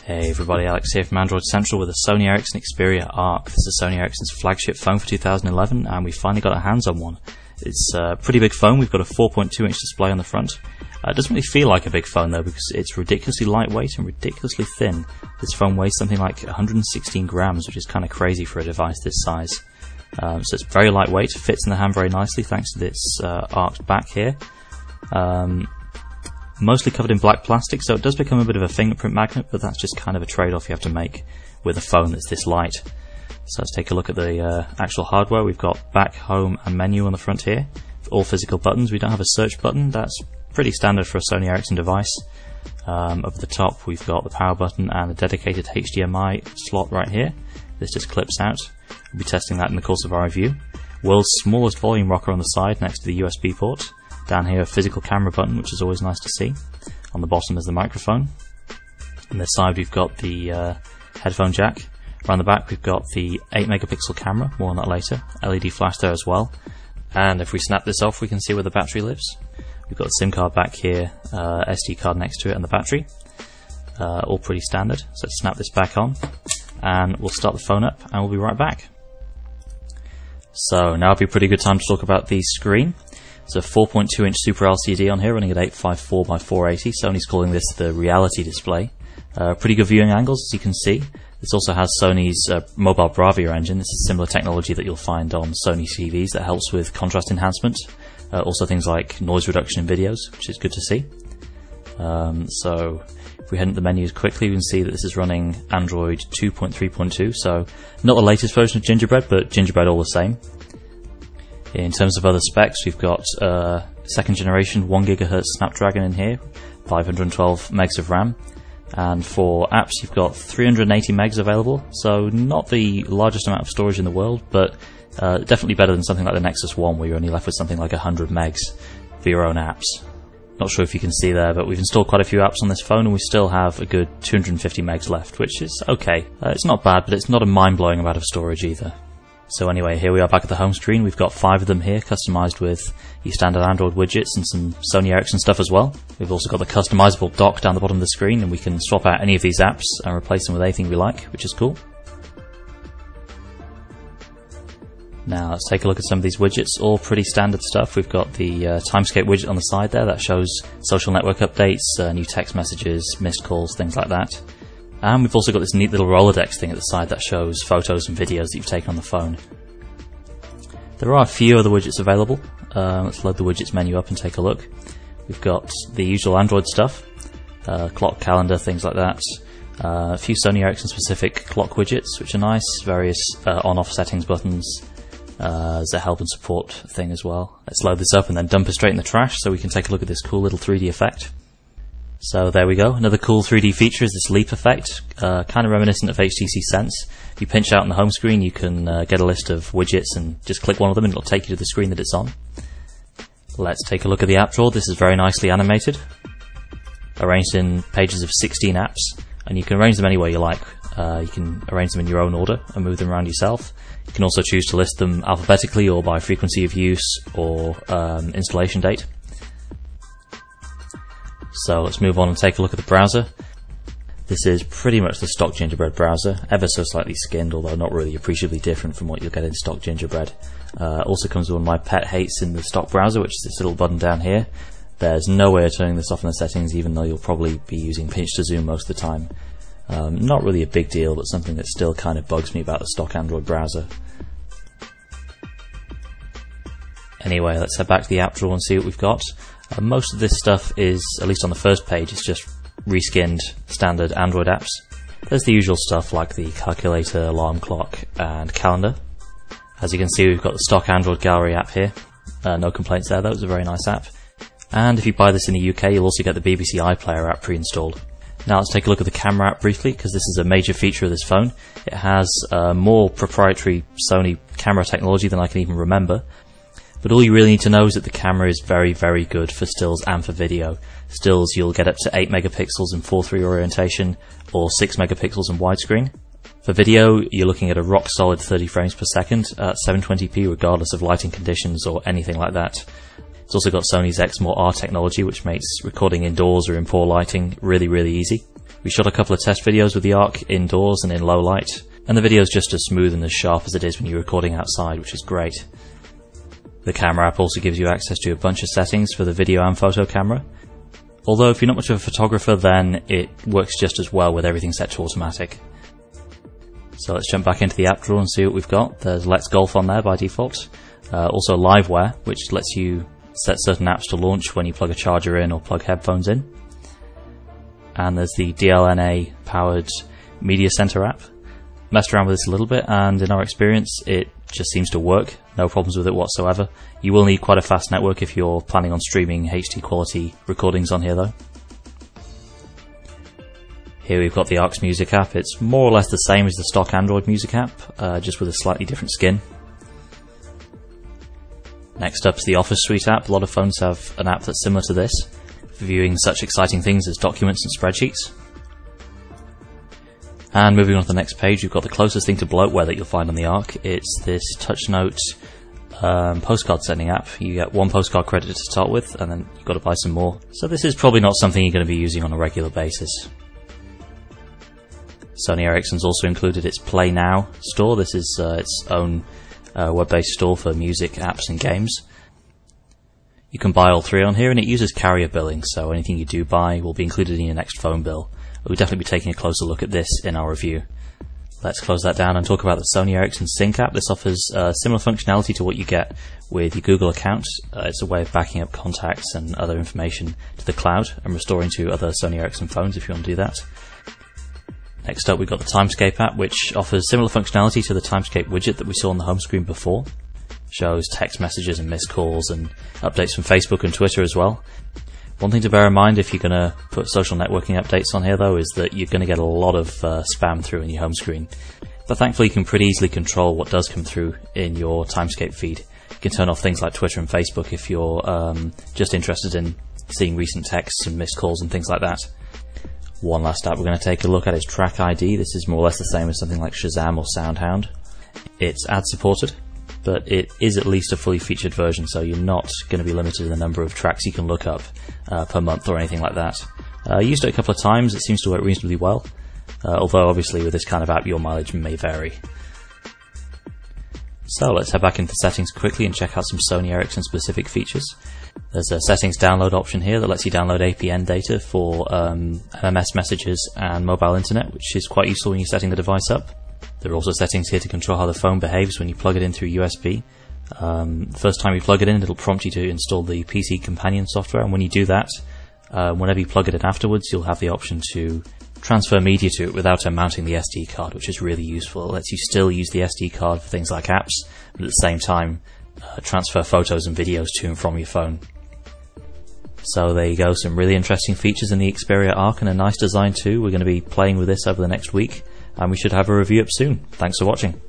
Hey everybody, Alex here from Android Central with a Sony Ericsson Xperia ARC. This is Sony Ericsson's flagship phone for 2011 and we finally got our hands on one. It's a pretty big phone. We've got a 4.2 inch display on the front. It doesn't really feel like a big phone though because it's ridiculously lightweight and ridiculously thin. This phone weighs something like 116 grams, which is kind of crazy for a device this size. So it's very lightweight, fits in the hand very nicely thanks to this arced back here. Mostly covered in black plastic, so it does become a bit of a fingerprint magnet, but that's just kind of a trade-off you have to make with a phone that's this light. So let's take a look at the actual hardware. We've got back, home and menu on the front here. All physical buttons. We don't have a search button. That's pretty standard for a Sony Ericsson device. Up at the top we've got the power button and a dedicated HDMI slot right here. This just clips out. We'll be testing that in the course of our review. World's smallest volume rocker on the side next to the USB port. Down here a physical camera button, which is always nice to see. On the bottom is the microphone. On this side we've got the headphone jack. Around the back we've got the 8 megapixel camera, more on that later. LED flash there as well. And if we snap this off we can see where the battery lives. We've got the SIM card back here, SD card next to it and the battery. All pretty standard. So let's snap this back on and we'll start the phone up and we'll be right back. So now would be a pretty good time to talk about the screen. It's a 4.2 inch Super LCD on here running at 854 by 480. Sony's calling this the reality display. Pretty good viewing angles as you can see. This also has Sony's mobile Bravia engine. This is similar technology that you'll find on Sony TVs that helps with contrast enhancement. Also things like noise reduction in videos, which is good to see. So if we head into the menus quickly, we can see that this is running Android 2.3.2, so not the latest version of Gingerbread, but Gingerbread all the same. In terms of other specs, we've got second generation 1 GHz Snapdragon in here, 512 megs of RAM, and for apps you've got 380 megs available, so not the largest amount of storage in the world, but definitely better than something like the Nexus 1 where you're only left with something like 100 megs for your own apps. Not sure if you can see there, but we've installed quite a few apps on this phone and we still have a good 250 megs left, which is okay. It's not bad, but it's not a mind-blowing amount of storage either. So anyway, here we are back at the home screen. We've got 5 of them here, customized with your standard Android widgets and some Sony Ericsson stuff as well. We've also got the customizable dock down the bottom of the screen, and we can swap out any of these apps and replace them with anything we like, which is cool. Now let's take a look at some of these widgets, all pretty standard stuff. We've got the Timescape widget on the side there that shows social network updates, new text messages, missed calls, things like that. And we've also got this neat little Rolodex thing at the side that shows photos and videos that you've taken on the phone. There are a few other widgets available. Let's load the widgets menu up and take a look. We've got the usual Android stuff, clock, calendar, things like that. A few Sony Ericsson specific clock widgets which are nice, various on-off settings buttons. There's a help and support thing as well. Let's load this up and then dump it straight in the trash so we can take a look at this cool little 3D effect. So there we go. Another cool 3D feature is this leap effect, kind of reminiscent of HTC Sense. If you pinch out on the home screen, you can get a list of widgets and just click one of them and it'll take you to the screen that it's on. Let's take a look at the app drawer. This is very nicely animated, arranged in pages of 16 apps, and you can arrange them any way you like. You can arrange them in your own order and move them around yourself. You can also choose to list them alphabetically or by frequency of use or installation date. So let's move on and take a look at the browser. This is pretty much the stock Gingerbread browser, ever so slightly skinned, although not really appreciably different from what you'll get in stock Gingerbread. Also comes with one of my pet hates in the stock browser, which is this little button down here. There's no way of turning this off in the settings, even though you'll probably be using pinch to zoom most of the time. Not really a big deal, but something that still kind of bugs me about the stock Android browser. Anyway, let's head back to the app drawer and see what we've got. Most of this stuff is, at least on the first page, it's just reskinned standard Android apps. There's the usual stuff like the calculator, alarm clock and calendar. As you can see, we've got the stock Android gallery app here. No complaints there, that was a very nice app. And if you buy this in the UK, you'll also get the BBC iPlayer app pre-installed. Now let's take a look at the camera app briefly, because this is a major feature of this phone. It has more proprietary Sony camera technology than I can even remember. But all you really need to know is that the camera is very, very good for stills and for video. Stills you'll get up to 8 megapixels in 4:3 orientation or 6 megapixels in widescreen. For video, you're looking at a rock solid 30 frames per second at 720p regardless of lighting conditions or anything like that. It's also got Sony's Exmor R technology, which makes recording indoors or in poor lighting really, really easy. We shot a couple of test videos with the Arc indoors and in low light, and the video is just as smooth and as sharp as it is when you're recording outside, which is great. The camera app also gives you access to a bunch of settings for the video and photo camera. Although if you're not much of a photographer, then it works just as well with everything set to automatic. So let's jump back into the app drawer and see what we've got. There's Let's Golf on there by default. Also Liveware, which lets you set certain apps to launch when you plug a charger in or plug headphones in. And there's the DLNA powered Media Center app. Messed around with this a little bit, and in our experience it just seems to work. No problems with it whatsoever. You will need quite a fast network if you're planning on streaming HD quality recordings on here though. Here we've got the Arc's music app. It's more or less the same as the stock Android music app, just with a slightly different skin. Next up is the Office Suite app. A lot of phones have an app that's similar to this, for viewing such exciting things as documents and spreadsheets. And moving on to the next page, you've got the closest thing to bloatware that you'll find on the Arc. It's this TouchNote postcard sending app. You get one postcard credit to start with, and then you've got to buy some more. So this is probably not something you're going to be using on a regular basis. Sony Ericsson's also included its Play Now store. This is its own web-based store for music, apps and games. You can buy all three on here, and it uses carrier billing, so anything you do buy will be included in your next phone bill. We'll definitely be taking a closer look at this in our review. Let's close that down and talk about the Sony Ericsson Sync app. This offers similar functionality to what you get with your Google account. It's a way of backing up contacts and other information to the cloud and restoring to other Sony Ericsson phones if you want to do that. Next up, we've got the Timescape app, which offers similar functionality to the Timescape widget that we saw on the home screen before. Shows text messages and missed calls and updates from Facebook and Twitter as well. One thing to bear in mind if you're going to put social networking updates on here though is that you're going to get a lot of spam through in your home screen. But thankfully you can pretty easily control what does come through in your Timescape feed. You can turn off things like Twitter and Facebook if you're just interested in seeing recent texts and missed calls and things like that. One last app we're going to take a look at is Track ID. This is more or less the same as something like Shazam or SoundHound. It's ad supported, but it is at least a fully featured version, so you're not going to be limited in the number of tracks you can look up per month or anything like that. I used it a couple of times. It seems to work reasonably well, although obviously with this kind of app your mileage may vary. So let's head back into settings quickly and check out some Sony Ericsson specific features. There's a settings download option here that lets you download APN data for MMS messages and mobile internet, which is quite useful when you're setting the device up. There are also settings here to control how the phone behaves when you plug it in through USB. The first time you plug it in, it'll prompt you to install the PC Companion software, and when you do that, whenever you plug it in afterwards, you'll have the option to transfer media to it without mounting the SD card, which is really useful. It lets you still use the SD card for things like apps, but at the same time transfer photos and videos to and from your phone. So there you go, some really interesting features in the Xperia Arc and a nice design too. We're going to be playing with this over the next week, and we should have a review up soon. Thanks for watching.